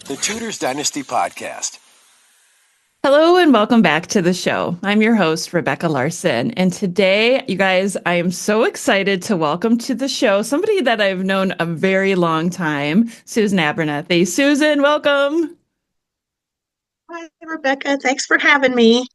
The Tudors Dynasty Podcast. Hello and welcome back to the show. I'm your host, Rebecca Larson. And today, you guys, I am so excited to welcome to the show somebody that I've known a very long time, Susan Abernethy. Susan, welcome. Hi, Rebecca. Thanks for having me.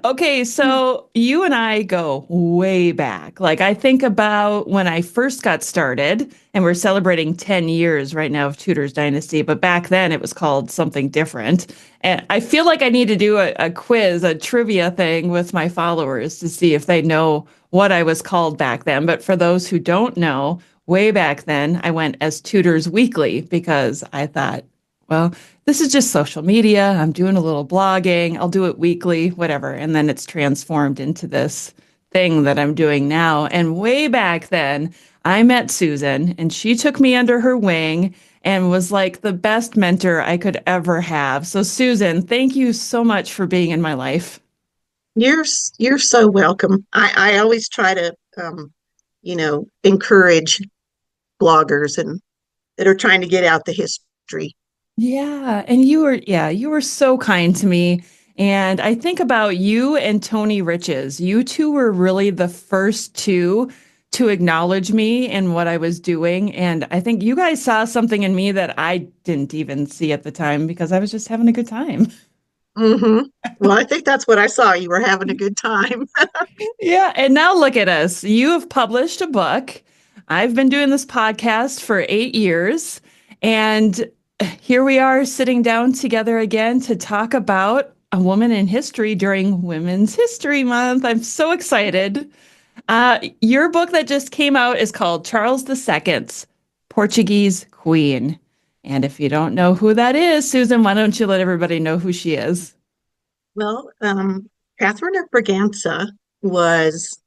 Okay, so you and I go way back. Like, I think about when I first got started, and we're celebrating 10 years right now of Tudors Dynasty, but back then it was called something different. And I feel like I need to do a quiz, a trivia thing with my followers to see if they know what I was called back then. But for those who don't know, way back then, I went as Tudors Weekly because I thought, well, this is just social media. I'm doing a little blogging. I'll do it weekly, whatever. And then it's transformed into this thing that I'm doing now. And way back then, I met Susan and she took me under her wing and was like the best mentor I could ever have. So, Susan, thank you so much for being in my life. You're so welcome. I always try to encourage bloggers and that are trying to get out the history. Yeah, and you were so kind to me. And I think about you and Tony Riches. You two were really the first two to acknowledge me and what I was doing. And I think you guys saw something in me that I didn't even see at the time because I was just having a good time. hmm Well, I think that's what I saw. You were having a good time. Yeah, and now look at us. You have published a book. I've been doing this podcast for 8 years, and here we are sitting down together again to talk about a woman in history during Women's History Month. I'm so excited. Your book that just came out is called Charles II's Portuguese Queen. And if you don't know who that is, Susan, why don't you let everybody know who she is? Well, Catherine of Braganza was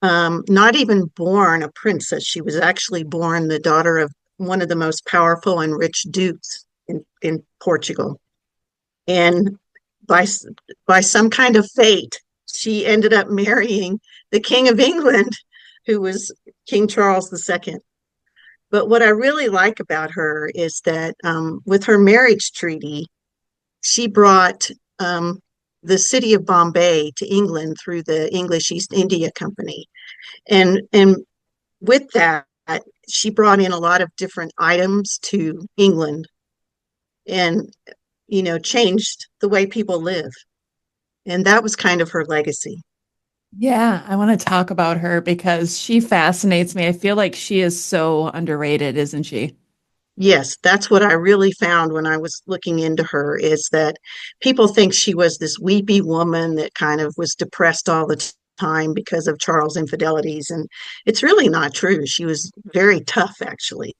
not even born a princess. She was actually born the daughter of one of the most powerful and rich dukes in Portugal. And by by some kind of fate, she ended up marrying the King of England, who was King Charles II. But what I really like about her is that with her marriage treaty, she brought the city of Bombay to England through the English East India Company, and with that, she brought in a lot of different items to England, and changed the way people live. And that was kind of her legacy. Yeah, I want to talk about her because she fascinates me. I feel like she is so underrated, isn't she? Yes, that's what I really found when I was looking into her, is that people think she was this weepy woman that kind of was depressed all the time because of Charles' infidelities. And it's really not true. She was very tough, actually.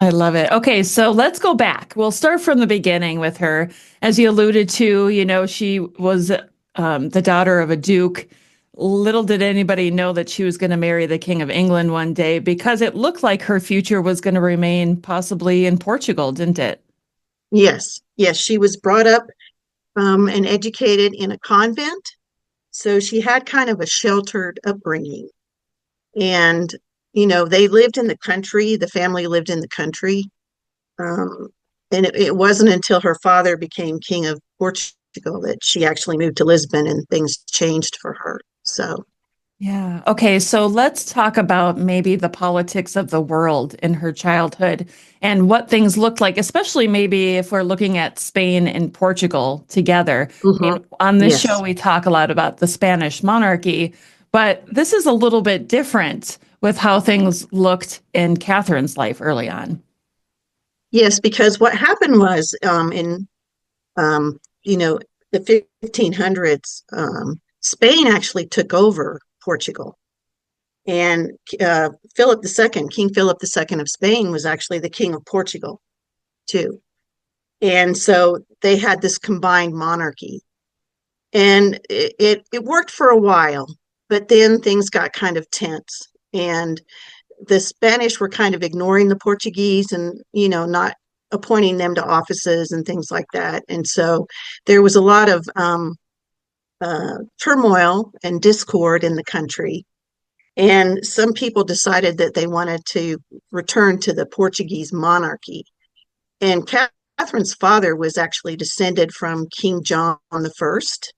I love it. Okay, so let's go back. We'll start from the beginning with her. As you alluded to, she was the daughter of a duke. Little did anybody know that she was going to marry the King of England one day because it looked like her future was going to remain possibly in Portugal, didn't it? Yes, yes, she was brought up and educated in a convent. So she had kind of a sheltered upbringing. And, they lived in the country, the family lived in the country. Um, and it wasn't until her father became King of Portugal that she actually moved to Lisbon and things changed for her. So, Yeah. Okay. So let's talk about maybe the politics of the world in her childhood and what things looked like, especially maybe if we're looking at Spain and Portugal together. mhm, And on this show, yes. we talk a lot about the Spanish monarchy, but this is a little bit different with how things looked in Catherine's life early on. Yes, because what happened was in, the 1500s, Spain actually took over Portugal. And Philip II, King Philip II of Spain, was actually the king of Portugal too. And so they had this combined monarchy. And it worked for a while, but then things got kind of tense. And the Spanish were kind of ignoring the Portuguese and, not appointing them to offices and things like that. And so there was a lot of turmoil and discord in the country. And some people decided that they wanted to return to the Portuguese monarchy. And Catherine's father was actually descended from King John the First,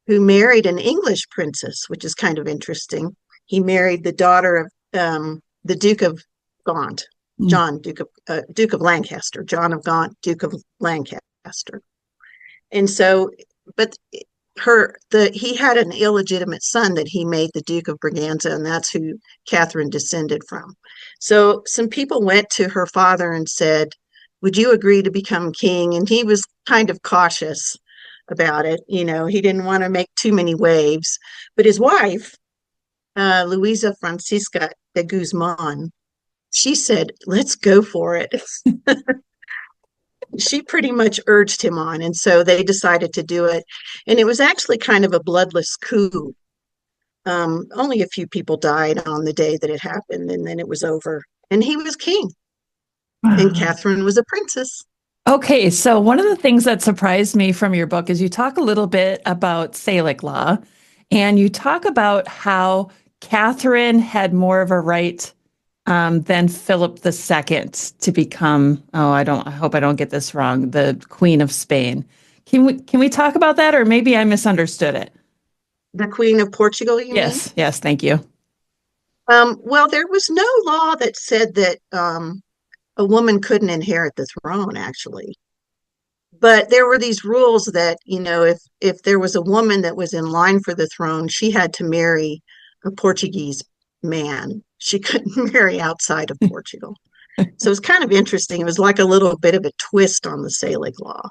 who married an English princess, which is kind of interesting. He married the daughter of the Duke of Gaunt, Mm. John, Duke of Lancaster, John of Gaunt, Duke of Lancaster. And so, but he had an illegitimate son that he made the Duke of Braganza, and that's who Catherine descended from. So some people went to her father and said, "Would you agree to become king?" And he was kind of cautious about it. He didn't want to make too many waves. But his wife, Luisa Francisca de Guzman, she said, "Let's go for it." She pretty much urged him on, and so they decided to do it. And it was actually kind of a bloodless coup. Only a few people died on the day that it happened, and then it was over. And he was king, and Wow. Catherine was a princess. Okay, so one of the things that surprised me from your book is you talk a little bit about Salic law, and you talk about how Catherine had more of a right than Philip II to become, oh, I hope I don't get this wrong, the Queen of Spain. Can we talk about that, or maybe I misunderstood it? The Queen of Portugal, you mean? Yes, yes, thank you. Well, there was no law that said that a woman couldn't inherit the throne, actually. But there were these rules that, if there was a woman that was in line for the throne, she had to marry a Portuguese man. She couldn't marry outside of Portugal. So it's kind of interesting. It was like a little bit of a twist on the Salic law.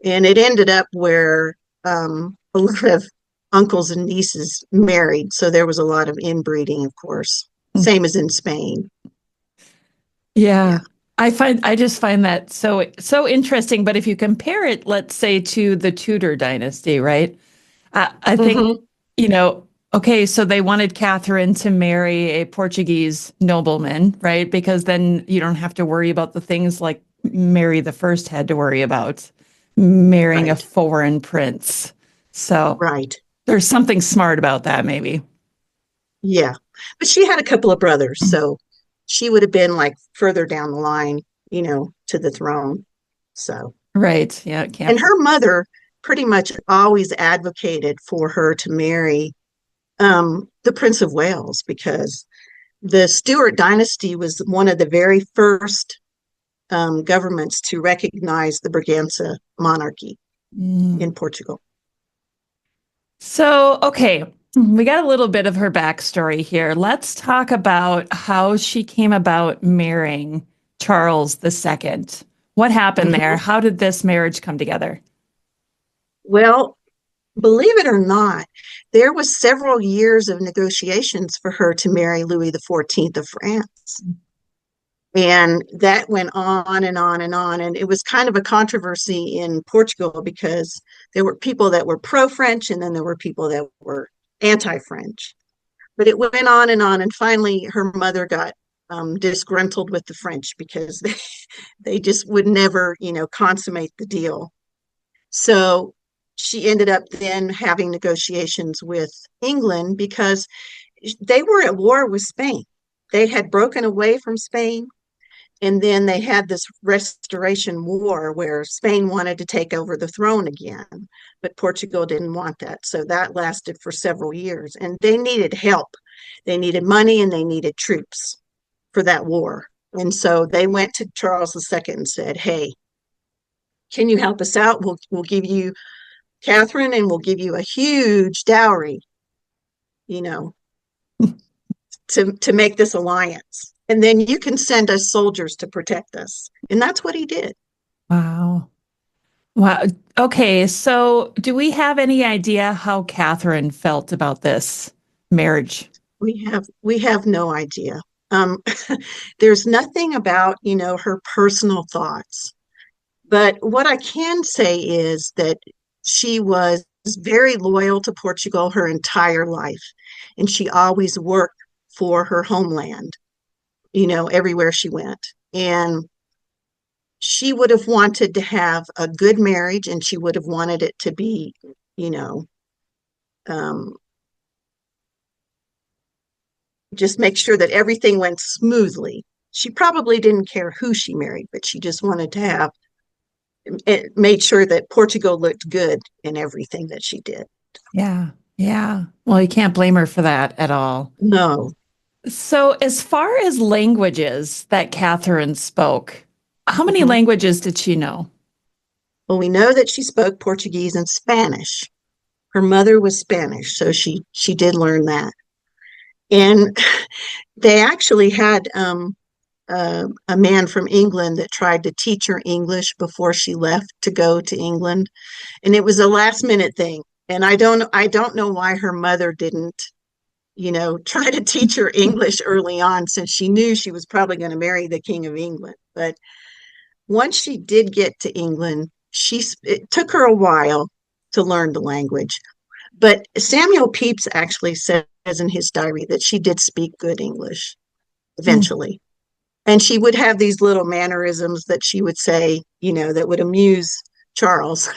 And it ended up where a lot of uncles and nieces married. So there was a lot of inbreeding, of course, same as in Spain. Yeah. Yeah. I just find that so interesting. But if you compare it, let's say, to the Tudor dynasty, right? I think, Hmm. okay, so they wanted Catherine to marry a Portuguese nobleman, right? Because then you don't have to worry about the things like Mary the First had to worry about, marrying a Right. foreign prince. So Right. there's something smart about that, maybe. Yeah. But she had a couple of brothers, so she would have been like further down the line, to the throne. So, Right. Yeah, it and can't. her mother pretty much always advocated for her to marry the Prince of Wales because the Stuart dynasty was one of the very first governments to recognize the Braganza monarchy Mm. in Portugal. So, okay, we got a little bit of her backstory here. Let's talk about how she came about marrying Charles II. What happened there? Mhm. How did this marriage come together? Well, believe it or not, there was several years of negotiations for her to marry Louis XIV of France. And that went on and on and on. And it was kind of a controversy in Portugal because there were people that were pro French and then there were people that were anti French. But it went on and on. And finally, her mother got disgruntled with the French because they just would never, consummate the deal. So she ended up then having negotiations with England because they were at war with Spain. They had broken away from Spain, and then they had this restoration war where Spain wanted to take over the throne again, but Portugal didn't want that. So that lasted for several years, and they needed help. They needed money and they needed troops for that war. And so they went to Charles II and said, "Hey, can you help us out? We'll give you Catherine and we'll give you a huge dowry, you know, to make this alliance. And then you can send us soldiers to protect us." And that's what he did. Wow. Wow. Okay, so do we have any idea how Catherine felt about this marriage? We have no idea. Um, there's nothing about, her personal thoughts. But what I can say is that she was very loyal to Portugal her entire life. And she always worked for her homeland, everywhere she went. And she would have wanted to have a good marriage and she would have wanted it to be, you know, um, just make sure that everything went smoothly. She probably didn't care who she married, but she just wanted to have it made sure that Portugal looked good in everything that she did. Yeah. Yeah. Well, you can't blame her for that at all. No. So, as far as languages that Catherine spoke, how many Mhm. languages did she know? Well, we know that she spoke Portuguese and Spanish. Her mother was Spanish, so she did learn that. And they actually had a man from England that tried to teach her English before she left to go to England, and it was a last minute thing. And I don't know why her mother didn't, try to teach her English early on, since she knew she was probably going to marry the King of England. But once she did get to England, it took her a while to learn the language. But Samuel Pepys actually says in his diary that she did speak good English Hmm. eventually. And she would have these little mannerisms that she would say, that would amuse Charles.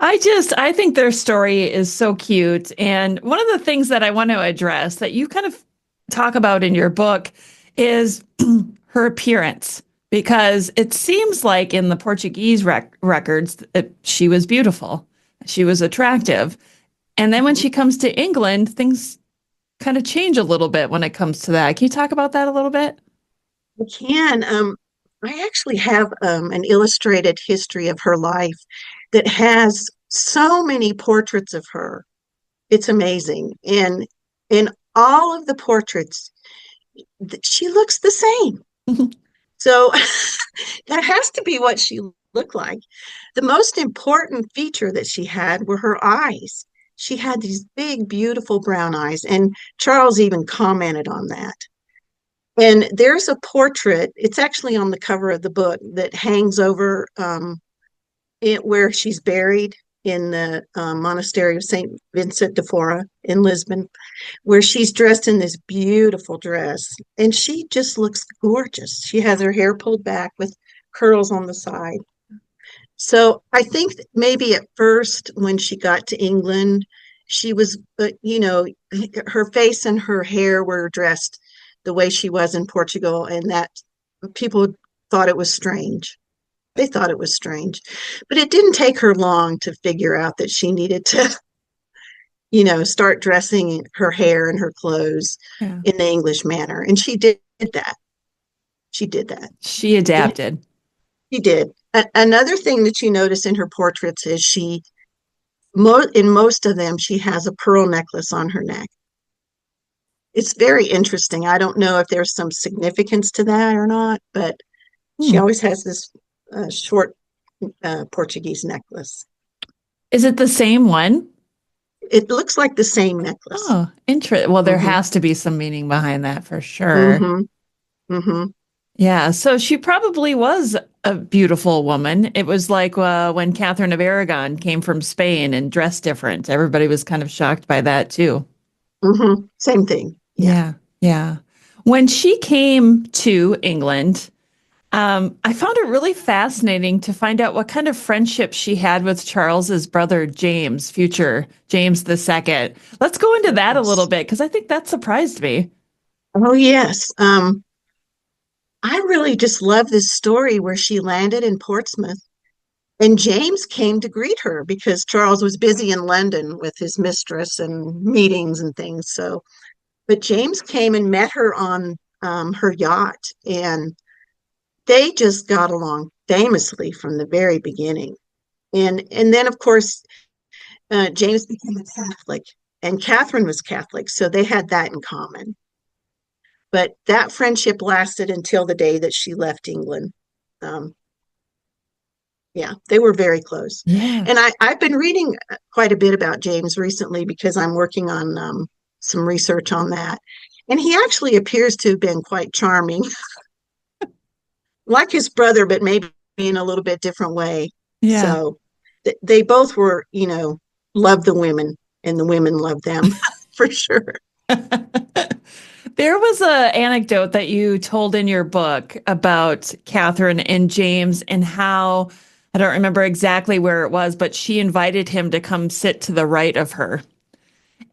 I think their story is so cute. And one of the things that I want to address that you kind of talk about in your book is her appearance, because it seems like in the Portuguese records that she was beautiful, she was attractive. And then when she comes to England, things kind of change a little bit when it comes to that. Can you talk about that a little bit? I can. I actually have an illustrated history of her life that has so many portraits of her. It's amazing. And in all of the portraits, she looks the same. So that has to be what she looked like. The most important feature that she had were her eyes. She had these big, beautiful brown eyes, and Charles even commented on that. And there's a portrait, it's actually on the cover of the book, that hangs over where she's buried in the monastery of St. Vincent de Fora in Lisbon, where she's dressed in this beautiful dress. And she just looks gorgeous. She has her hair pulled back with curls on the side. So I think that maybe at first, when she got to England, she was, her face and her hair were dressed the way she was in Portugal, and that people thought it was strange. They thought it was strange. But it didn't take her long to figure out that she needed to, start dressing her hair and her clothes Yeah. in the English manner. And she did that. She did that. She And adapted. she did. Another thing that you notice in her portraits is in most of them, she has a pearl necklace on her neck. It's very interesting. I don't know if there's some significance to that or not, but she Hmm. always has this short Portuguese necklace. Is it the same one? It looks like the same necklace. Oh, interesting. Well, there Mm-hmm. has to be some meaning behind that for sure. Mm-hmm. Mm-hmm. Yeah, so she probably was a beautiful woman. It was like when Catherine of Aragon came from Spain and dressed different. Everybody was kind of shocked by that too. Mm-hmm. Same thing. Yeah. Yeah, yeah. When she came to England, I found it really fascinating to find out what kind of friendship she had with Charles's brother James, future James the Second. Let's go into that a little Yes. bit because I think that surprised me. Oh, yes. I really just love this story where she landed in Portsmouth. And James came to greet her because Charles was busy in London with his mistress and meetings and things. So, but James came and met her on her yacht, and they just got along famously from the very beginning. And then, of course, James became a Catholic, and Catherine was Catholic, so they had that in common. But that friendship lasted until the day that she left England. Um, Yeah, they were very close. Yeah. And I've been reading quite a bit about James recently because I'm working on some research on that. And he actually appears to have been quite charming, like his brother, but maybe in a little bit different way. Yeah. So they both were, loved the women, and the women loved them for sure. There was a anecdote that you told in your book about Catherine and James and how I don't remember exactly where it was, but she invited him to come sit to the right of her.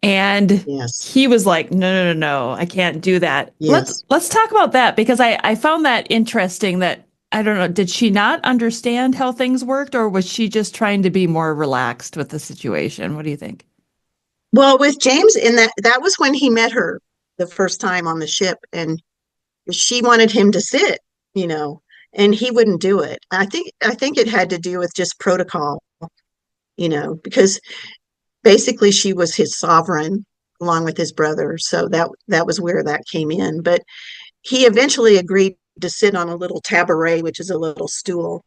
And Yes, he was like, no, no, no, no, I can't do that. Let's yes. let's talk about that because I found that interesting that I don't know, did she not understand how things worked, or was she just trying to be more relaxed with the situation? What do you think? Well, with James, in that was when he met her the first time on the ship, and she wanted him to sit, you know, and he wouldn't do it. I think it had to do with just protocol, because basically she was his sovereign along with his brother, so that was where that came in. But he eventually agreed to sit on a little tabaret, which is a little stool.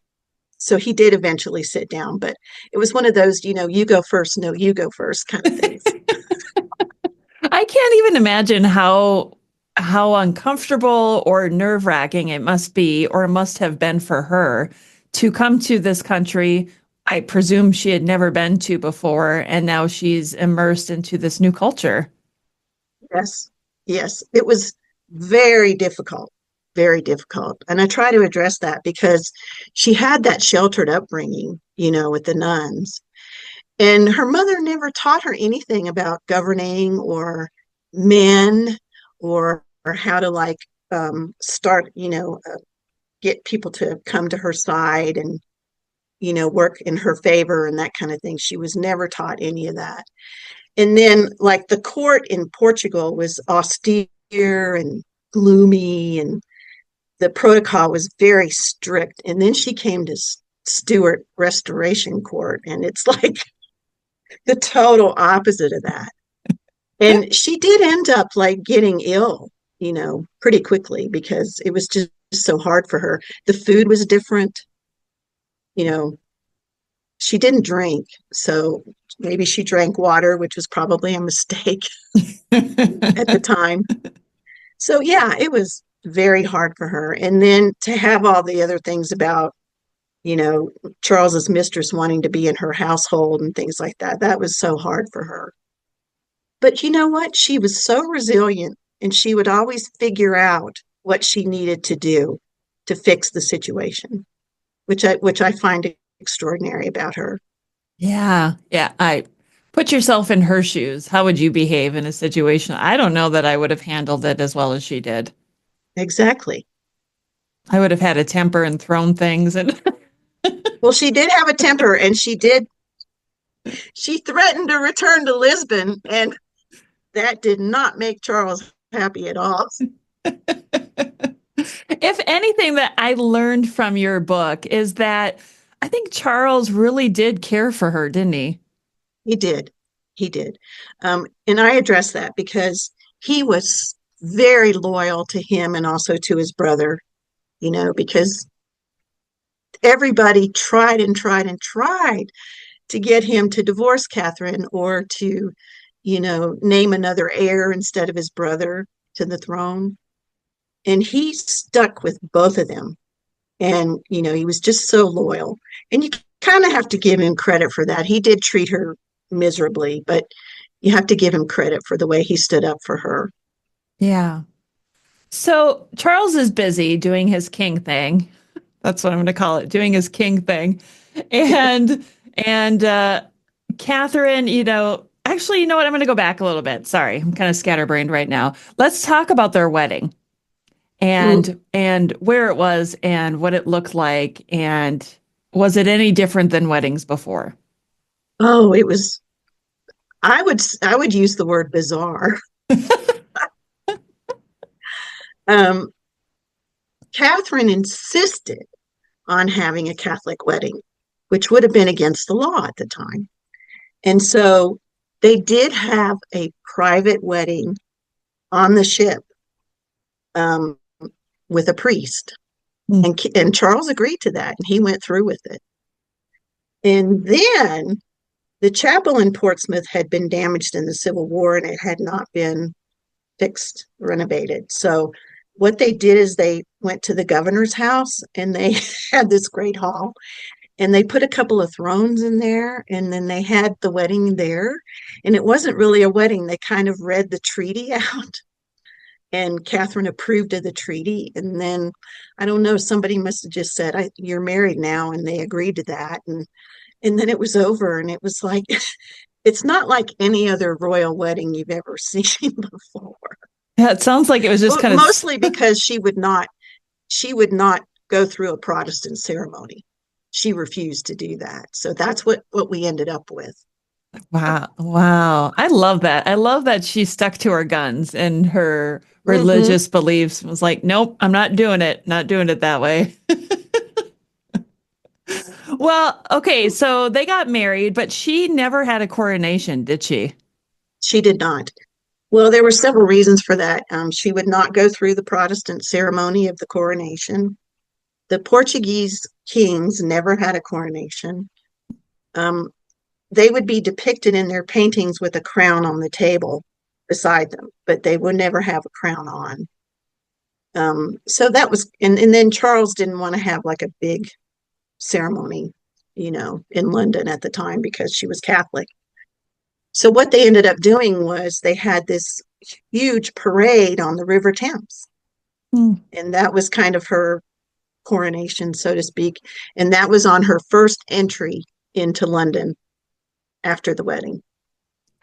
So he did eventually sit down, but it was one of those, you go first, no, you go first kind of things. I can't even imagine how uncomfortable or nerve-wracking it must be or must have been for her to come to this country I presume she had never been to before, and now she's immersed into this new culture. Yes, yes, it was very difficult, very difficult. And I try to address that because she had that sheltered upbringing, with the nuns. And her mother never taught her anything about governing or men or how to like start, get people to come to her side and, work in her favor and that kind of thing. She was never taught any of that. And then like the court in Portugal was austere and gloomy, and the protocol was very strict. And then she came to Stuart Restoration Court, and it's like the total opposite of that. And she did end up like getting ill, pretty quickly because it was just so hard for her. The food was different, you know, she didn't drink. So maybe she drank water, which was probably a mistake at the time. So yeah, it was very hard for her. And then to have all the other things about, Charles's mistress wanting to be in her household and things like that, that was so hard for her. But you know what? She was so resilient, and she would always figure out what she needed to do to fix the situation, which I find extraordinary about her. Yeah, yeah. I put yourself in her shoes. How would you behave in a situation? I don't know that I would have handled it as well as she did. Exactly. I would have had a temper and thrown things and Well, she did have a temper, and she threatened to return to Lisbon, and that did not make Charles happy at all. if anything that I learned from your book is that I think Charles really did care for her, didn't he? He did. He did. And I address that because he was very loyal to him and also to his brother, because everybody tried and tried and tried to get him to divorce Catherine or to, name another heir instead of his brother to the throne. And he stuck with both of them. And, he was just so loyal. And you kind of have to give him credit for that. He did treat her miserably, but you have to give him credit for the way he stood up for her. Yeah. So Charles is busy doing his king thing. That's what I'm going to call it, doing his king thing. And Catherine, actually, you know what? I'm going to go back a little bit. Sorry, I'm kind of scatterbrained right now. Let's talk about their wedding and where it was and what it looked like, and was it any different than weddings before? Oh, it was, I would use the word bizarre. Um, Catherine insisted on having a Catholic wedding, which would have been against the law at the time. And so they did have a private wedding on the ship, um, with a priest. Mm. And Charles agreed to that, and he went through with it. And then the chapel in Portsmouth had been damaged in the Civil War, and it had not been fixed, renovated. So what they did is they went to the governor's house, and they had this great hall, and they put a couple of thrones in there, and then they had the wedding there. And it wasn't really a wedding. They kind of read the treaty out, and Catherine approved of the treaty. And then I don't know, somebody must have just said, "You're married now," and they agreed to that. And then it was over, and it was like it's not like any other royal wedding you've ever seen before. Yeah, it sounds like it was just Well, kind of mostly because she would not go through a Protestant ceremony. She refused to do that. So that's what we ended up with. Wow. Wow. I love that. I love that she stuck to her guns and her Hmm. religious beliefs was like, nope, I'm not doing it. Not doing it that way. Well, okay, so they got married, but she never had a coronation, did she? She did not. Well, there were several reasons for that. She would not go through the Protestant ceremony of the coronation. The Portuguese kings never had a coronation. Um, they would be depicted in their paintings with a crown on the table beside them, but they would never have a crown on. So that was, and then Charles didn't want to have like a big ceremony, in London at the time because she was Catholic. So what they ended up doing was they had this huge parade on the River Thames, Hmm. and that was kind of her coronation, so to speak. And that was on her first entry into London after the wedding.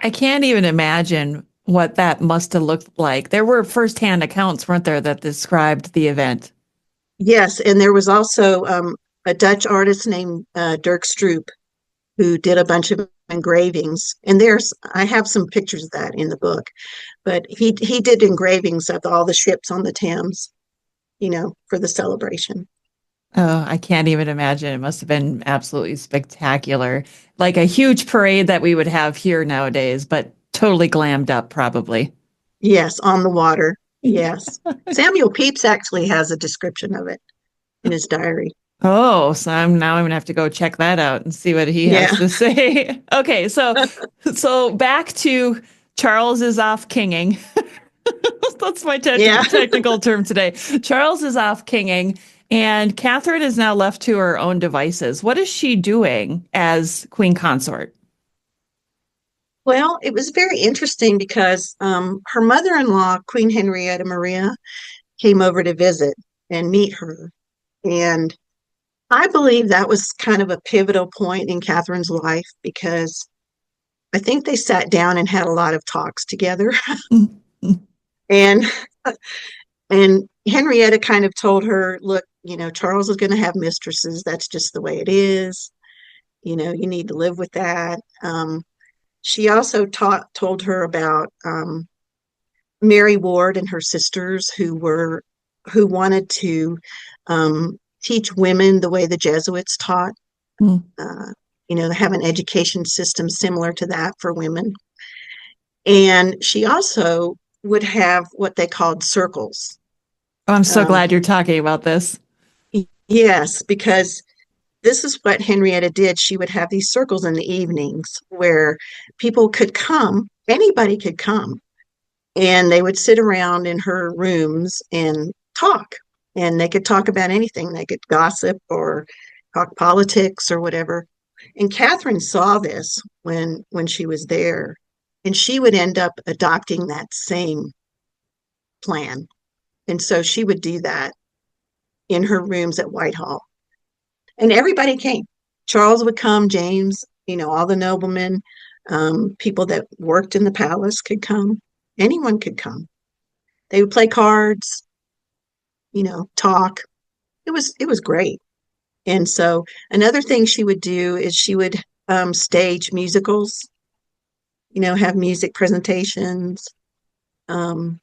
I can't even imagine what that must have looked like. There were firsthand accounts, weren't there, that described the event? Yes, and there was also a Dutch artist named Dirk Stroop who did a bunch of engravings. And I have some pictures of that in the book, but he did engravings of all the ships on the Thames, for the celebration. Oh, I can't even imagine. It must have been absolutely spectacular. Like a huge parade that we would have here nowadays, but totally glammed up, probably. Yes, on the water. Yes. Samuel Pepys actually has a description of it in his diary. Oh, so I'm gonna have to go check that out and see what he has Yeah. to say. Okay, so back to Charles is off kinging. That's my Yeah. technical term today. Charles is off kinging, and Catherine is now left to her own devices. What is she doing as queen consort? Well, it was very interesting because her mother-in-law, Queen Henrietta Maria, came over to visit and meet her. And I believe that was kind of a pivotal point in Catherine's life because I think they sat down and had a lot of talks together. And and Henrietta kind of told her, look, Charles is going to have mistresses. That's just the way it is. You need to live with that. She also told her about Mary Ward and her sisters who wanted to teach women the way the Jesuits taught. Mm. They have an education system similar to that for women. And she also would have what they called circles. I'm so Um, glad you're talking about this. yes, because this is what Henrietta did. She would have these circles in the evenings where people could come, anybody could come, and they would sit around in her rooms and talk. And they could talk about anything. They could gossip or talk politics or whatever. And Catherine saw this when she was there, and she would end up adopting that same plan. And so she would do that in her rooms at Whitehall. And everybody came. Charles would come, James, all the noblemen, people that worked in the palace could come. Anyone could come. They would play cards, talk. It was great. And so another thing she would do is she would stage musicals, have music presentations, um,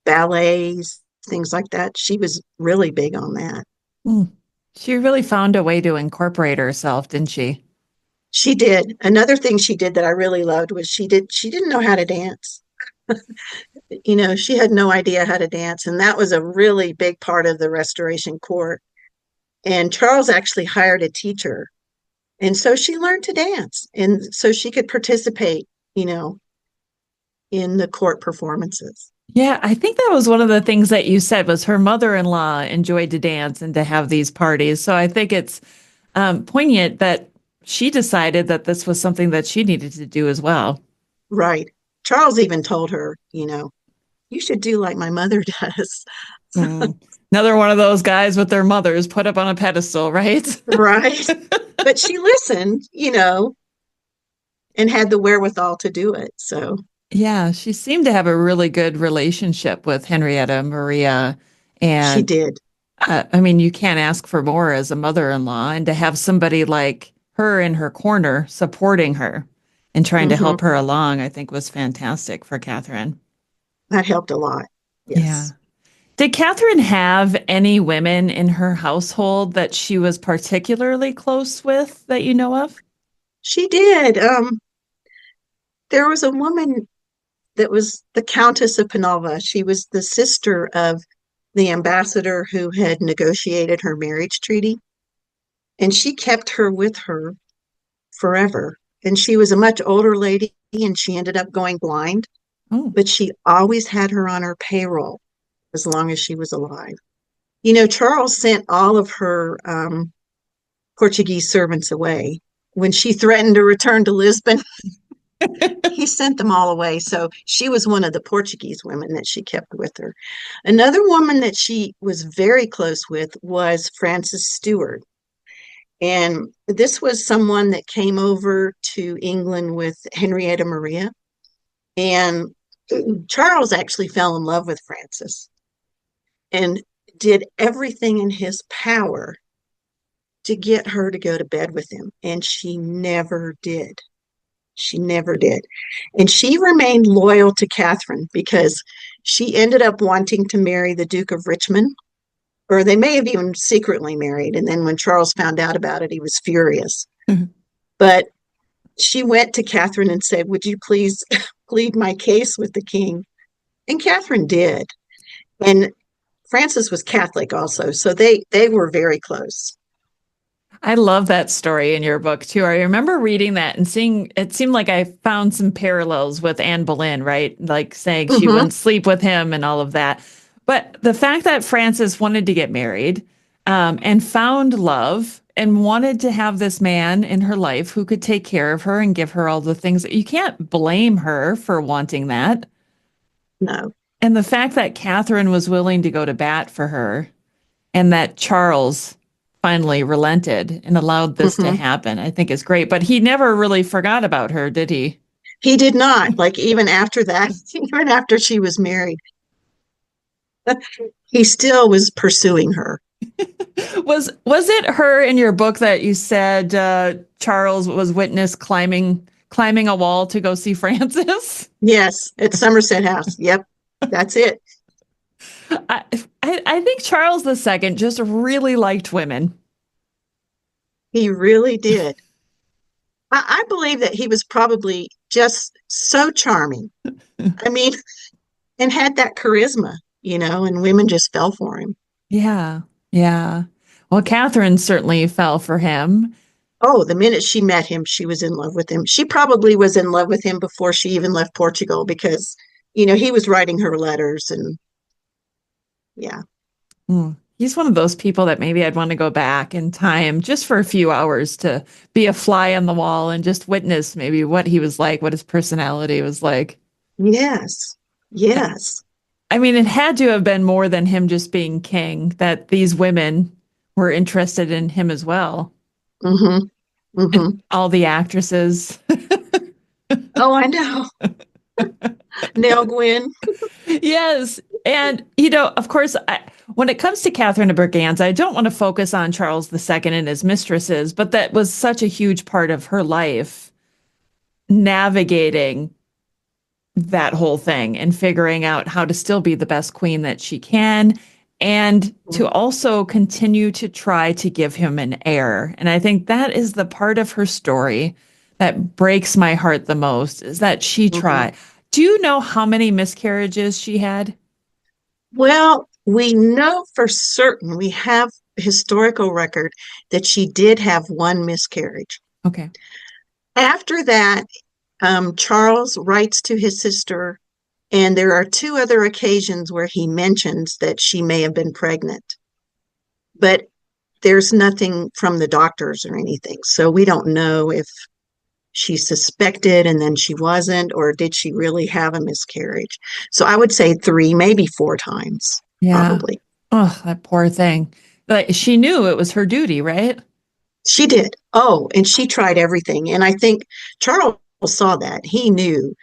ballets, things like that. She was really big on that. Mm. She really found a way to incorporate herself, didn't she? She did. Another thing she did that I really loved was she didn't know how to dance. She had no idea how to dance, and that was a really big part of the Restoration Court. And Charles actually hired a teacher, and so she learned to dance, and so she could participate, you know, in the court performances. Yeah, I think that was one of the things that you said was her mother-in-law enjoyed to dance and to have these parties. So I think it's poignant that she decided that this was something that she needed to do as well. Right. Charles even told her, you should do like my mother does. Mm. Another one of those guys with their mothers put up on a pedestal, right? Right. But she listened, and had the wherewithal to do it. So Yeah, she seemed to have a really good relationship with Henrietta Maria. she And did. I mean, you can't ask for more as a mother-in-law, and to have somebody like her in her corner supporting her and trying to Hmm. help her along, I think was fantastic for Catherine. That helped a lot. Yeah. Yes, Did Catherine have any women in her household that she was particularly close with that you know of? she did. There was a woman that was the Countess of Penalva. She was the sister of the ambassador who had negotiated her marriage treaty, and she kept her with her forever. And she was a much older lady, and she ended up going blind, Oh, but she always had her on her payroll as long as she was alive. Charles sent all of her Portuguese servants away. When she threatened to return to Lisbon, he sent them all away. So she was one of the Portuguese women that she kept with her. Another woman that she was very close with was Frances Stuart. And this was someone that came over to England with Henrietta Maria. And Charles actually fell in love with Frances and did everything in his power to get her to go to bed with him. And she never did. She never did. And she remained loyal to Catherine because she ended up wanting to marry the Duke of Richmond, or they may have even secretly married. And then when Charles found out about it, he was furious. But she went to Catherine and said, "Would you please plead my case with the king?" And Catherine did. And Francis was Catholic also, so they were very close. I love that story in your book too. I remember reading that and seeing it seemed like I found some parallels with Anne Boleyn, right? Like saying she Hmm. wouldn't sleep with him and all of that. But the fact that Frances wanted to get married and found love and wanted to have this man in her life who could take care of her and give her all the things, you can't blame her for wanting that. No. And the fact that Catherine was willing to go to bat for her and that Charles finally relented and allowed this to Hmm. happen, I think is great. But he never really forgot about her, did he? He did not. Like even after that, even after she was married, he still was pursuing her. Was it her in your book that you said Charles was witness climbing a wall to go see Francis? Yes, at Somerset House. Yep, that's it. I, I think Charles II just really liked women. He really did. I believe that he was probably just so charming. I mean, and had that charisma, and women just fell for him. Yeah, yeah. Well, Catherine certainly fell for him. Oh, the minute she met him, she was in love with him. She probably was in love with him before she even left Portugal because, he was writing her letters and yeah. He's one of those people that maybe I'd want to go back in time just for a few hours to be a fly on the wall and just witness maybe what he was like, what his personality was like. Yes. Yes. I mean, it had to have been more than him just being king, that these women were interested in him as well. Mm-hmm. And Mm-hmm. all the actresses. Oh, I know. Nell Gwynn. Yes. And, of course, when it comes to Catherine of Braganza, I don't want to focus on Charles II and his mistresses, but that was such a huge part of her life, navigating that whole thing and figuring out how to still be the best queen that she can and to also continue to try to give him an heir. And I think that is the part of her story that breaks my heart the most is that she Mm-hmm. tried. Do you know how many miscarriages she had? Well, we know for certain, we have historical record that she did have one miscarriage. Okay. After that, Charles writes to his sister, and there are two other occasions where he mentions that she may have been pregnant, but there's nothing from the doctors or anything. So we don't know if she suspected and then she wasn't, or did she really have a miscarriage? So I would say three, maybe four times, Yeah. probably. Oh, that poor thing. Like she knew it was her duty, right? She did. Oh, and she tried everything. And I think Charles saw that. He knew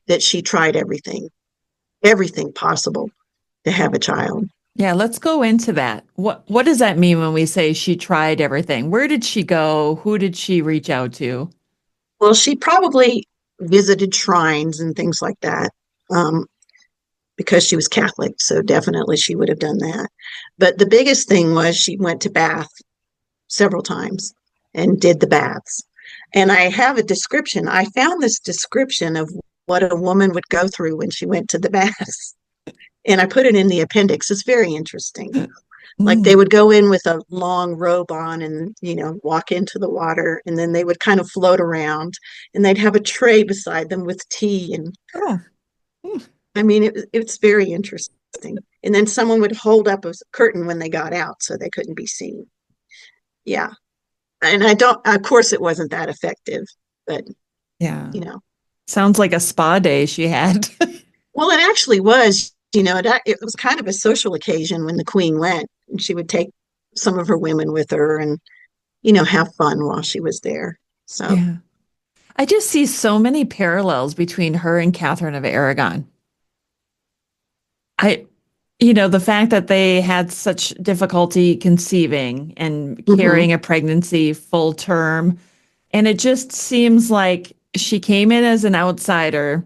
that she tried everything, everything possible to have a child. Yeah, let's go into that. What does that mean when we say she tried everything? Where did she go? Who did she reach out to? Well, she probably visited shrines and things like that, um, because she was Catholic. So definitely she would have done that. But the biggest thing was she went to Bath several times and did the baths. And I have a description. I found this description of what a woman would go through when she went to the baths. And I put it in the appendix. It's very interesting. Like they Mm. would go in with a long robe on and, walk into the water, and then they would kind of float around, and they'd have a tray beside them with tea. And Oh, mm, I mean, it's very interesting. And then someone would hold up a curtain when they got out so they couldn't be seen. Yeah. And I don't, of course, it wasn't that effective, but, yeah. you know, Sounds like a spa day she had. well, it actually was, it was kind of a social occasion when the queen went, and she would take some of her women with her and, have fun while she was there. So, Yeah. I just see so many parallels between her and Catherine of Aragon. I, the fact that they had such difficulty conceiving and mhm. carrying a pregnancy full term. And it just seems like she came in as an outsider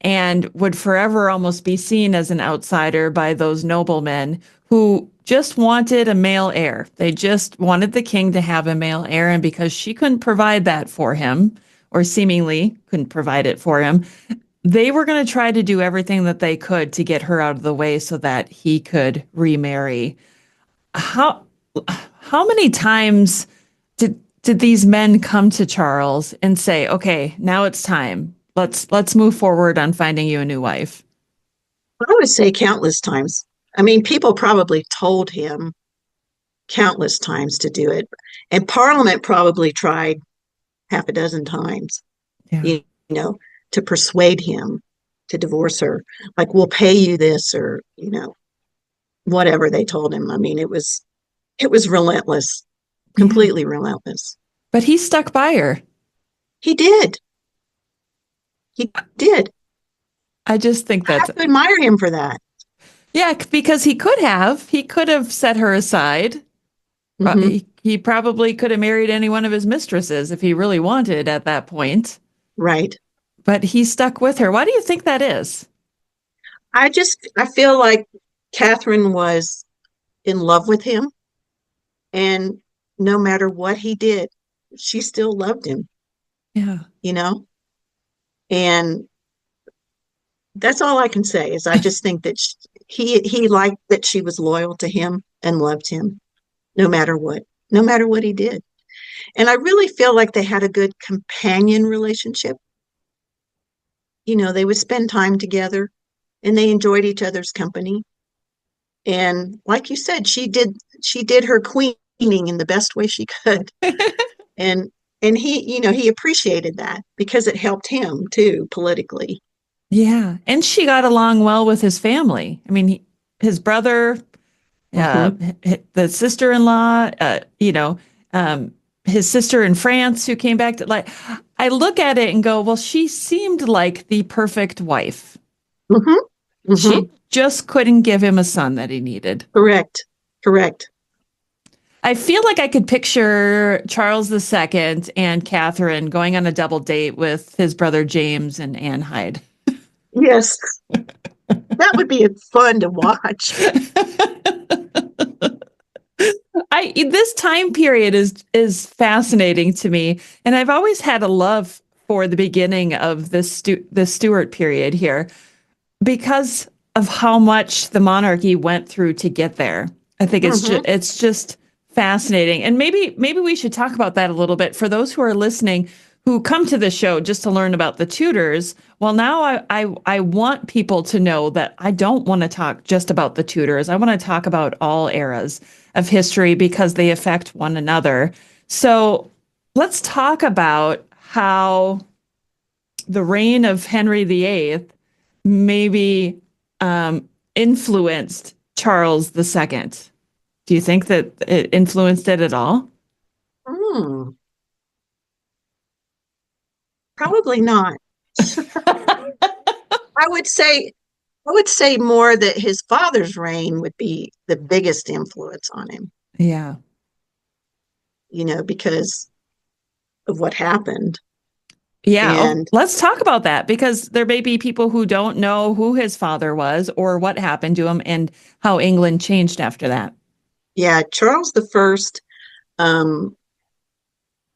and would forever almost be seen as an outsider by those noblemen who just wanted a male heir. They just wanted the king to have a male heir. And because she couldn't provide that for him, or seemingly couldn't provide it for him, they were going to try to do everything that they could to get her out of the way so that he could remarry. How how many times did these men come to Charles and say, "Okay, now it's time. Let's move forward on finding you a new wife"? I would say countless times. I mean, people probably told him countless times to do it. And Parliament probably tried half a dozen times, Yeah. you know, to persuade him to divorce her. Like, we'll pay you this, or, whatever they told him. I mean, it was relentless, Yeah. completely relentless. But he stuck by her. He did. He did. I just think I that's have to admire him for that. yeah, because he could have set her aside. Hmm. He probably could have married any one of his mistresses if he really wanted at that point. Right. But he stuck with her. Why do you think that is? I feel like Catherine was in love with him, and no matter what he did, she still loved him, Yeah. you know? And that's all I can say is I just think that he liked that she was loyal to him and loved him no matter what, no matter what he did. And I really feel like they had a good companion relationship. They would spend time together and they enjoyed each other's company. And like you said, she did her queening in the best way she could. And and he appreciated that because it helped him too politically. Yeah. And she got along well with his family. I mean, his brother, Hmm. the sister-in-law, um, his sister in France who came back to like, I look at it and go, well, she seemed like the perfect wife. Hmm. Hmm. She just couldn't give him a son that he needed. Correct. Correct. I feel like I could picture Charles II and Catherine going on a double date with his brother James and Anne Hyde. Yes, that would be fun to watch. I this time period is fascinating to me, and I've always had a love for the beginning of the Stuart period here because of how much the monarchy went through to get there. I think Hmm. it's just fascinating, and maybe we should talk about that a little bit for those who are listening who come to the show just to learn about the Tudors. Well, now I want people to know that I don't want to talk just about the Tudors. I want to talk about all eras of history because they affect one another. So let's talk about how the reign of Henry VIII maybe influenced Charles II. Do you think that it influenced it at all? Hmm. Probably not. I would say I would say more that his father's reign would be the biggest influence on him, Yeah. because of what happened. Yeah. Oh, And let's talk about that because there may be people who don't know who his father was or what happened to him and how England changed after that. yeah, Charles the First um,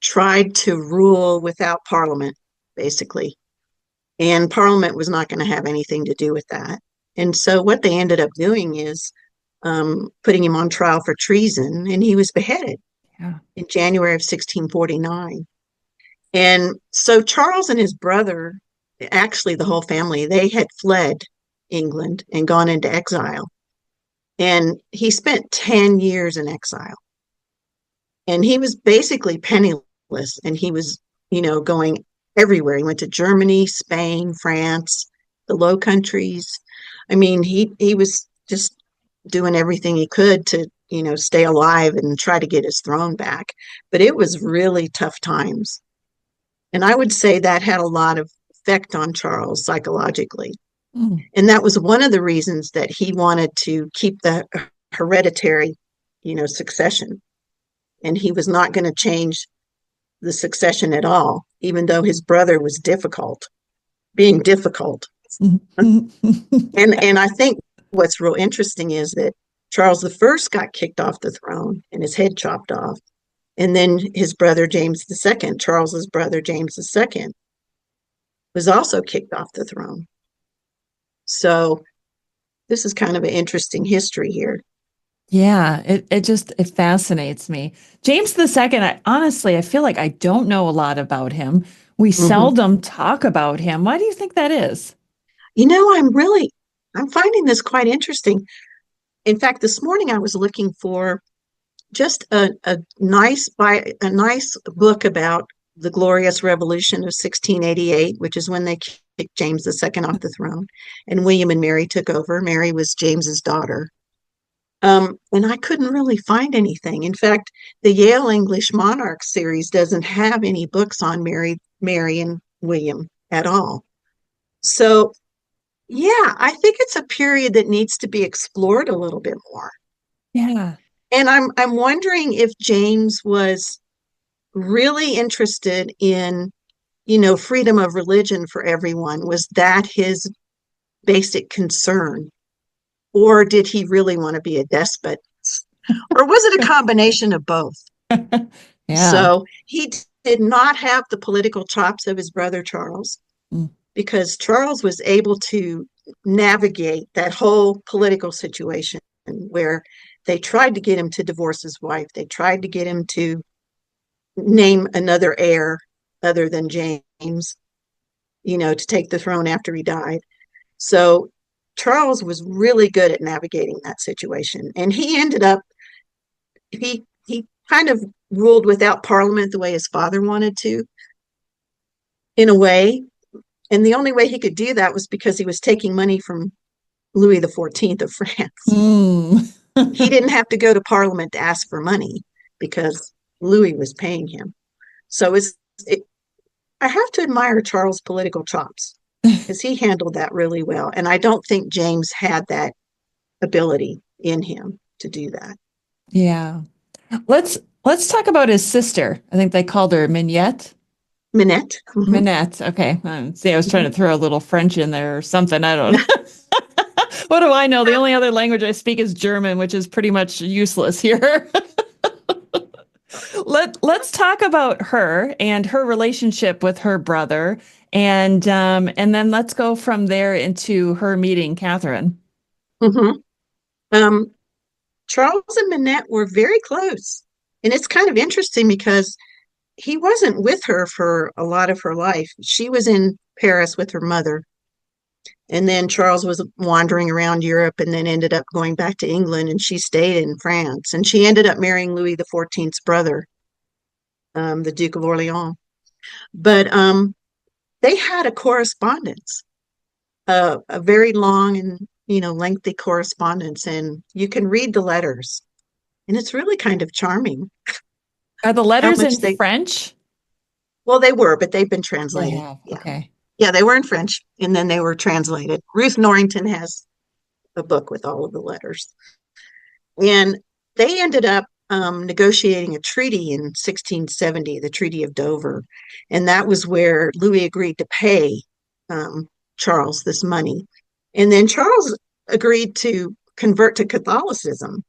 tried to rule without Parliament, basically. And Parliament was not going to have anything to do with that. And so what they ended up doing is putting him on trial for treason, and he was beheaded Yeah. in January of 1649. And so Charles and his brother, actually the whole family, they had fled England and gone into exile. And he spent 10 years in exile. And he was basically penniless and he was, going everywhere. He went to Germany, Spain, France, the Low Countries. I mean, he was just doing everything he could to, stay alive and try to get his throne back. But it was really tough times. And I would say that had a lot of effect on Charles psychologically. Mm. And that was one of the reasons that he wanted to keep the hereditary, succession. And he was not going to change the succession at all, even though his brother was being difficult. And I think what's real interesting is that Charles the First got kicked off the throne and his head chopped off. And then his brother James the Second, Charles's brother James the Second, was also kicked off the throne. So this is kind of an interesting history here. Yeah, it fascinates me. James the Second, honestly, I feel like I don't know a lot about him. We Mhm. seldom talk about him. Why do you think that is? I'm finding this quite interesting. In fact, this morning I was looking for just a nice book about the Glorious Revolution of 1688, which is when they kicked James II off the throne, and William and Mary took over. Mary was James's daughter. And I couldn't really find anything. In fact, the Yale English Monarch series doesn't have any books on Mary and William at all. So, yeah, I think it's a period that needs to be explored a little bit more. Yeah. And I'm wondering if James was really interested in, freedom of religion for everyone. Was that his basic concern? Or did he really want to be a despot? Or was it a combination of both? Yeah. So he did not have the political chops of his brother Charles, Mm. because Charles was able to navigate that whole political situation where they tried to get him to divorce his wife. They tried to get him to name another heir other than James, to take the throne after he died. So Charles was really good at navigating that situation. And he ended up, he kind of ruled without parliament the way his father wanted to, in a way. And the only way he could do that was because he was taking money from Louis XIV of France. Mm. He didn't have to go to Parliament to ask for money because Louis was paying him. So I have to admire Charles' political chops because he handled that really well. And I don't think James had that ability in him to do that. Yeah. Let's talk about his sister. I think they called her Minette. Minette. Mm-hmm. Minette. Okay. See, I was trying Mm-hmm. to throw a little French in there or something. I don't know. What do I know? The only other language I speak is German, which is pretty much useless here. Let's talk about her and her relationship with her brother, and then let's go from there into her meeting Catherine. Mm-hmm. Um, Charles and Minette were very close. And it's kind of interesting because he wasn't with her for a lot of her life. She was in Paris with her mother. And then Charles was wandering around Europe and then ended up going back to England, and she stayed in France. And she ended up marrying Louis XIV's brother, the Duke of Orleans. But they had a correspondence, a very long and lengthy correspondence, and you can read the letters. And it's really kind of charming Are the how letters much in French? well, they were, but they've been They translated. have. Yeah. Okay. Yeah, they were in French, and then they were translated. Ruth Norrington has a book with all of the letters. And they ended up negotiating a treaty in 1670, the Treaty of Dover. And that was where Louis agreed to pay Charles this money. And then Charles agreed to convert to Catholicism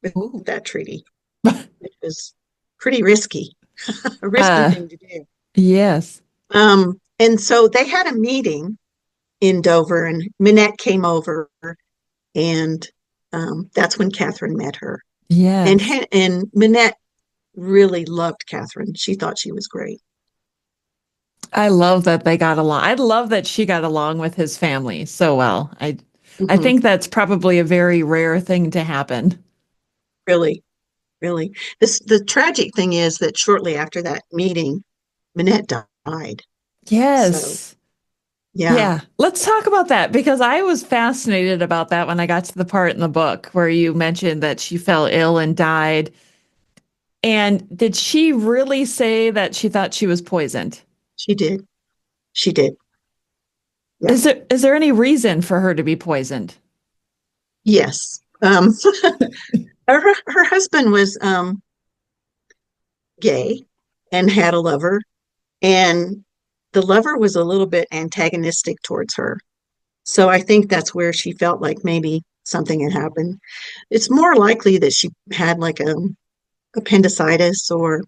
with Ooh. that treaty, which was pretty risky, a risky Uh, thing to do. yes. And so they had a meeting in Dover, and Minette came over, and that's when Catherine met her. And Yes. and Minette really loved Catherine. She thought she was great. I love that they got along. I love that she got along with his family so well. I Hmm. think that's probably a very rare thing to happen. Really, really. The tragic thing is that shortly after that meeting, Minette died. So Yes. yeah, Yeah. Let's talk about that because I was fascinated about that when I got to the part in the book where you mentioned that she fell ill and died. And did she really say that she thought she was poisoned? she did. She did. Yeah. Is there any reason for her to be poisoned? Yes. Her husband was gay and had a lover, and the lover was a little bit antagonistic towards her. So I think that's where she felt like maybe something had happened. It's more likely that she had like a appendicitis or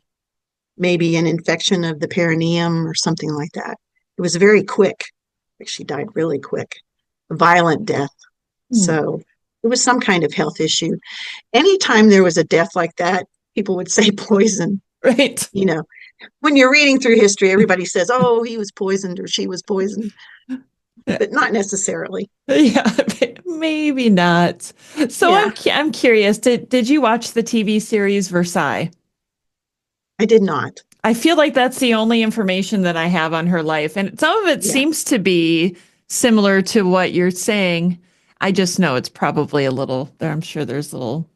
maybe an infection of the perineum or something like that. It was very quick. Like she died really quick, a violent death. Hmm. So it was some kind of health issue. Anytime there was a death like that, people would say poison. Right. You know, when you're reading through history, everybody says, oh, he was poisoned or she was poisoned, but not necessarily. Yeah, maybe not. So Yeah, I'm curious. Did you watch the TV series Versailles? I did not. I feel like that's the only information that I have on her life, and some of it Yeah, seems to be similar to what you're saying. I just know it's probably a little. I'm sure there's little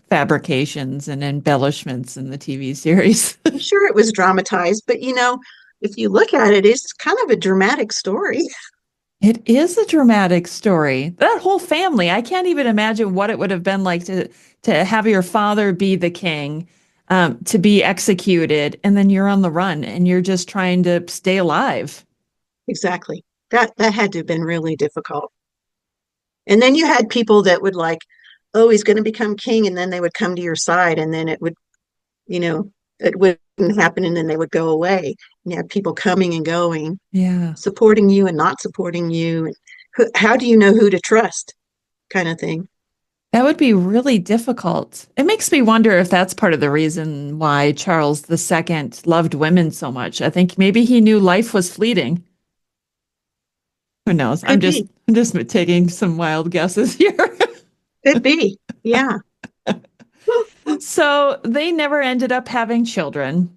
fabrications and embellishments in the TV series. I'm sure it was dramatized, but if you look at it, it's kind of a dramatic story. It is a dramatic story. That whole family, I can't even imagine what it would have been like to have your father be the king, to be executed, and then you're on the run and you're just trying to stay alive. Exactly. That had to have been really difficult. And then you had people that would like, oh, he's going to become king, and then they would come to your side, and then you know, it wouldn't happen, and then they would go away. And you had people coming and going, Yeah. supporting you and not supporting you. And how do you know who to trust? Kind of thing. That would be really difficult. It makes me wonder if that's part of the reason why Charles II loved women so much. I think maybe he knew life was fleeting. Who knows? I'm Could just be. I'm just taking some wild guesses here. Could be. Yeah. So they never ended up having children,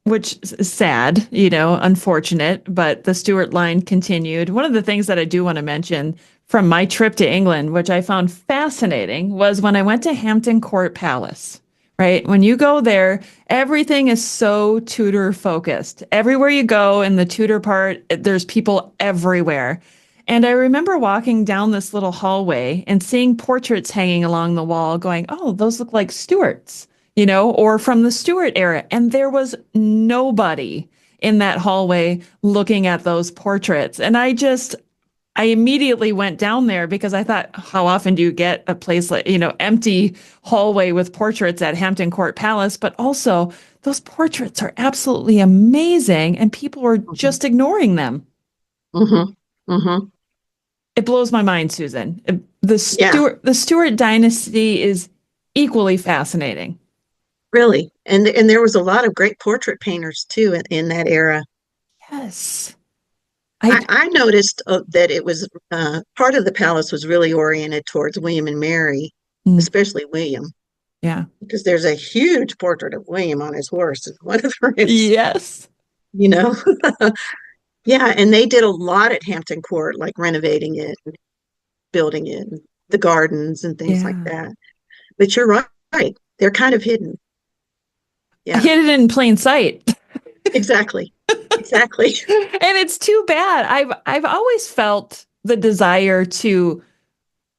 which is sad, unfortunate, but the Stuart line continued. One of the things that I do want to mention from my trip to England, which I found fascinating, was when I went to Hampton Court Palace, right? When you go there, everything is so Tudor focused. Everywhere you go in the Tudor part, there's people everywhere. And I remember walking down this little hallway and seeing portraits hanging along the wall, going, oh, those look like Stuarts, or from the Stuart era. And there was nobody in that hallway looking at those portraits. And I immediately went down there because I thought, how often do you get a place like, empty hallway with portraits at Hampton Court Palace? But also, those portraits are absolutely amazing, and people were Hmm. just ignoring them. Hmm. Hmm. It blows my mind, Susan. Yeah, The Stuart dynasty is equally fascinating. really. And there was a lot of great portrait painters too in that era. Yes. I I noticed that it was part of the palace was really oriented towards William and Mary, mm, especially William, yeah. because there's a huge portrait of William on his horse in one of the rooms, Yes. you know. Yeah, and they did a lot at Hampton Court, like renovating it, building it, and the gardens and things like Yeah. that. But you're right. They're kind of hidden. I Yeah, hid it in plain sight. exactly. Exactly. And it's too bad. I've always felt the desire to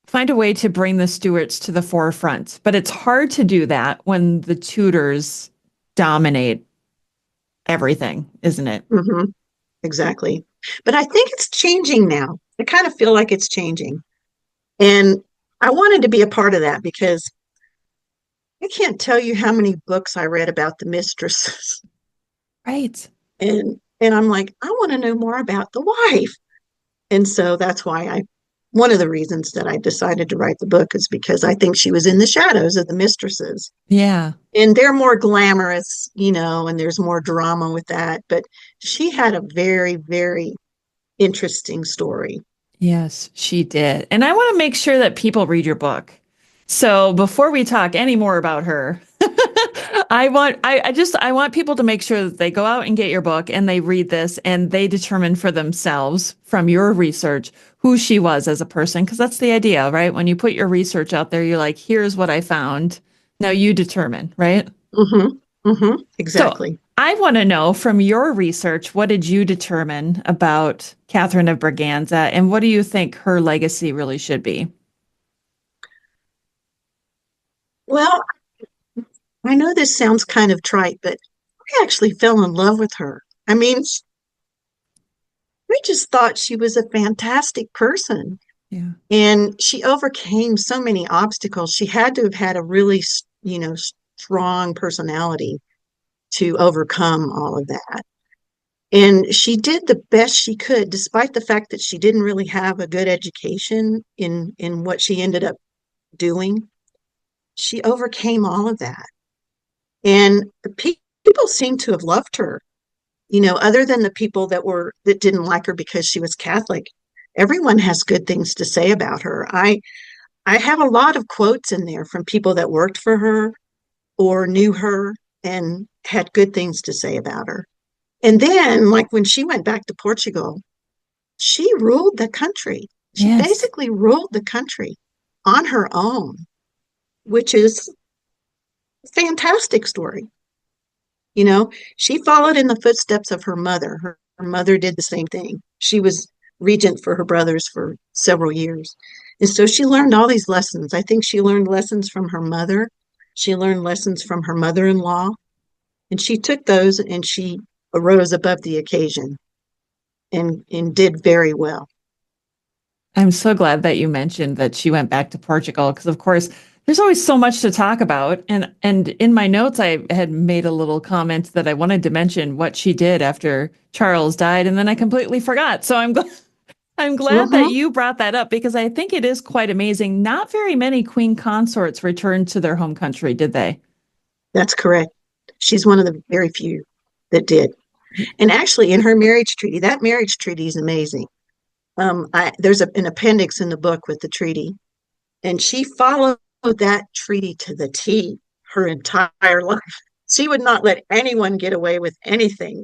find a way to bring the Stuarts to the forefront, but it's hard to do that when the Tudors dominate everything, isn't it? Hmm. Exactly. But I think it's changing now. I kind of feel like it's changing. And I wanted to be a part of that because I can't tell you how many books I read about the mistresses. Right. And I'm like, I want to know more about the wife. And so that's why one of the reasons that I decided to write the book is because I think she was in the shadows of the mistresses. Yeah. And they're more glamorous, and there's more drama with that. But she had a very, very interesting story. Yes, she did. And I want to make sure that people read your book. So before we talk any more about her, I want people to make sure that they go out and get your book and they read this and they determine for themselves from your research who she was as a person. Because that's the idea, right? When you put your research out there, you're like, here's what I found. Now you determine, right? Hmm. Hmm. So Exactly. I want to know from your research, what did you determine about Catherine of Braganza, and what do you think her legacy really should be? Well, I know this sounds kind of trite, but I actually fell in love with her. I mean, I just thought she was a fantastic person. Yeah. And she overcame so many obstacles. She had to have had a really, strong personality to overcome all of that. And she did the best she could, despite the fact that she didn't really have a good education in what she ended up doing. She overcame all of that. And people seem to have loved her, other than the people that didn't like her because she was Catholic. Everyone has good things to say about her. I have a lot of quotes in there from people that worked for her or knew her and had good things to say about her. And then, like when she went back to Portugal, she ruled the country. She Yes. basically ruled the country on her own, which is a fantastic story. She followed in the footsteps of her mother. Her mother did the same thing. She was regent for her brothers for several years. And so she learned all these lessons. I think she learned lessons from her mother. She learned lessons from her mother-in-law. And she took those and she arose above the occasion and did very well. I'm so glad that you mentioned that she went back to Portugal because, of course, there's always so much to talk about. And in my notes, I had made a little comment that I wanted to mention what she did after Charles died, and then I completely forgot. So I'm glad that Hmm. you brought that up because I think it is quite amazing. Not very many queen consorts returned to their home country, did they? That's correct. She's one of the very few that did. And actually, in her marriage treaty, that marriage treaty is amazing. There's an appendix in the book with the treaty, and she followed that treaty to the T her entire life. She would not let anyone get away with anything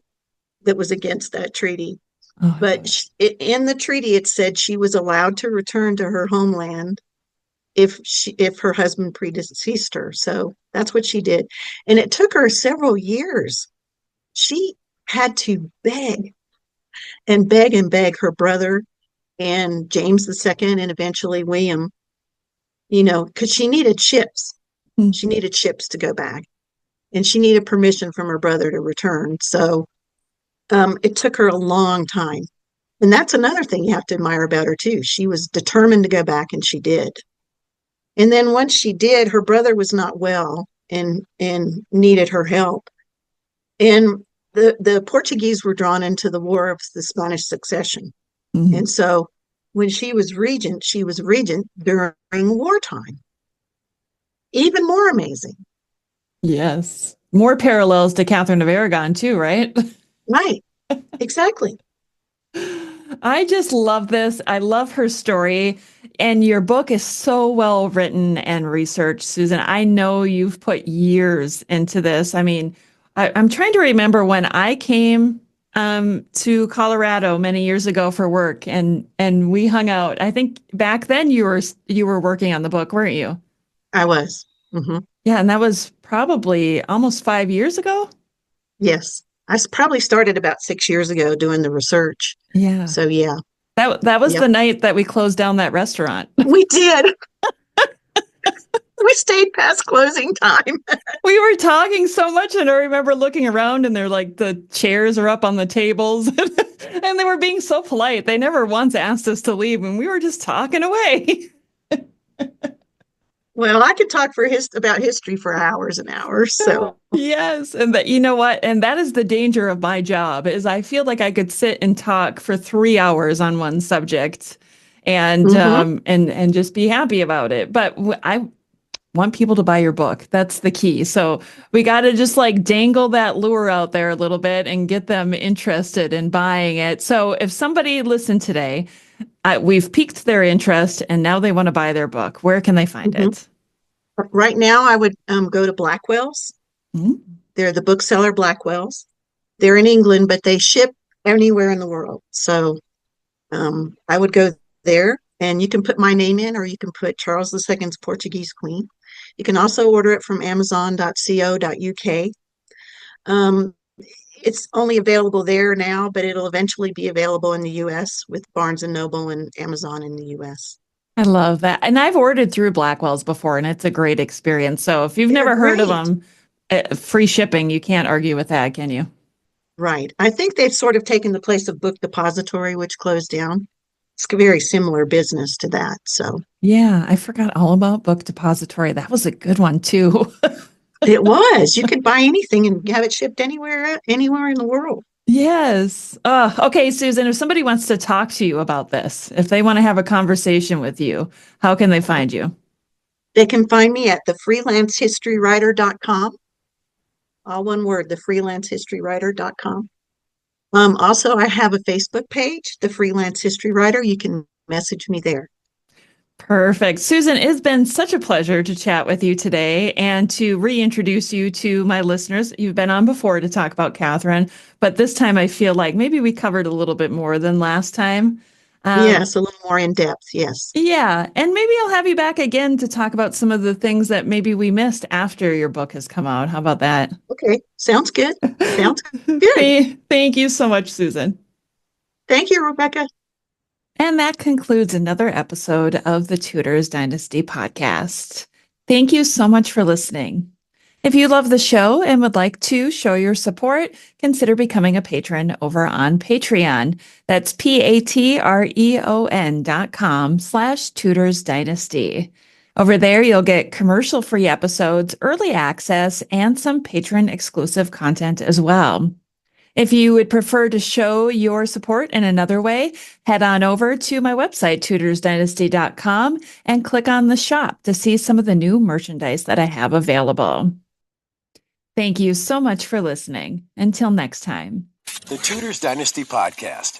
that was against that treaty. Oh, I love But it. in the treaty, it said she was allowed to return to her homeland if her husband predeceased her. So that's what she did, and it took her several years. She had to beg and beg and beg her brother and James II and eventually William, because she needed ships. Hmm. She needed ships to go back, and she needed permission from her brother to return. So it took her a long time. And that's another thing you have to admire about her, too. She was determined to go back, and she did. And then once she did, her brother was not well and needed her help. And the Portuguese were drawn into the War of the Spanish Succession. Mhm. And so when she was regent during wartime. Even more amazing. Yes. More parallels to Catherine of Aragon, too, right? Right. Exactly. I just love this. I love her story. And your book is so well written and researched, Susan. I know you've put years into this. I mean, I'm trying to remember when I came to Colorado many years ago for work and we hung out. I think back then you were working on the book, weren't you? I was. Hmm. Yeah, and that was probably almost 5 years ago. Yes. probably started about 6 years ago doing the research. Yeah. So yeah, That was yep, the night that we closed down that restaurant. we did. We stayed past closing time. We were talking so much, and I remember looking around, and they're like the chairs are up on the tables, and they were being so polite. They never once asked us to leave, and we were just talking away. Well, I could talk about history for hours and hours. So Yes, and that you know what, and that is the danger of my job is I feel like I could sit and talk for 3 hours on one subject, and mhm. and just be happy about it. But I want people to buy your book. That's the key. So we got to just like dangle that lure out there a little bit and get them interested in buying it. So if somebody listened today, we've piqued their interest and now they want to buy their book. Where can they find Mhm. it? Right now, I would go to Blackwell's. Mhm. They're the bookseller Blackwell's. They're in England, but they ship anywhere in the world. So I would go there, and you can put my name in, or you can put Charles II's Portuguese Queen. You can also order it from Amazon.co.uk. Um, it's only available there now, but it'll eventually be available in the US with Barnes and Noble and Amazon in the US. I love that. And I've ordered through Blackwell's before and it's a great experience. So if you've They're never heard of great. them, free shipping, you can't argue with that, can you? Right. I think they've sort of taken the place of Book Depository, which closed down. It's a very similar business to that. So Yeah, I forgot all about Book Depository. That was a good one too. it was. You could buy anything and have it shipped anywhere in the world. Yes. Okay, Susan, if somebody wants to talk to you about this, if they want to have a conversation with you, how can they find you? They can find me at thefreelancehistorywriter.com. All one word, thefreelancehistorywriter.com. Also, I have a Facebook page, The Freelance History Writer. You can message me there. Perfect. Susan, it's been such a pleasure to chat with you today and to reintroduce you to my listeners. You've been on before to talk about Catherine, but this time I feel like maybe we covered a little bit more than last time. Um, Yes, a little more in depth. Yes. yeah, and maybe I'll have you back again to talk about some of the things that maybe we missed after your book has come out. How about that? Okay. Sounds good. Sounds good. Thank you so much, Susan. Thank you, Rebecca. And that concludes another episode of the Tudors Dynasty podcast. Thank you so much for listening. If you love the show and would like to show your support, consider becoming a patron over on Patreon. That's patreon.com/Tudors Dynasty. Over there, you'll get commercial-free episodes, early access, and some patron exclusive content as well. If you would prefer to show your support in another way, head on over to my website, tutorsdynasty.com, and click on the shop to see some of the new merchandise that I have available. Thank you so much for listening. Until next time. The Tudors Dynasty Podcast.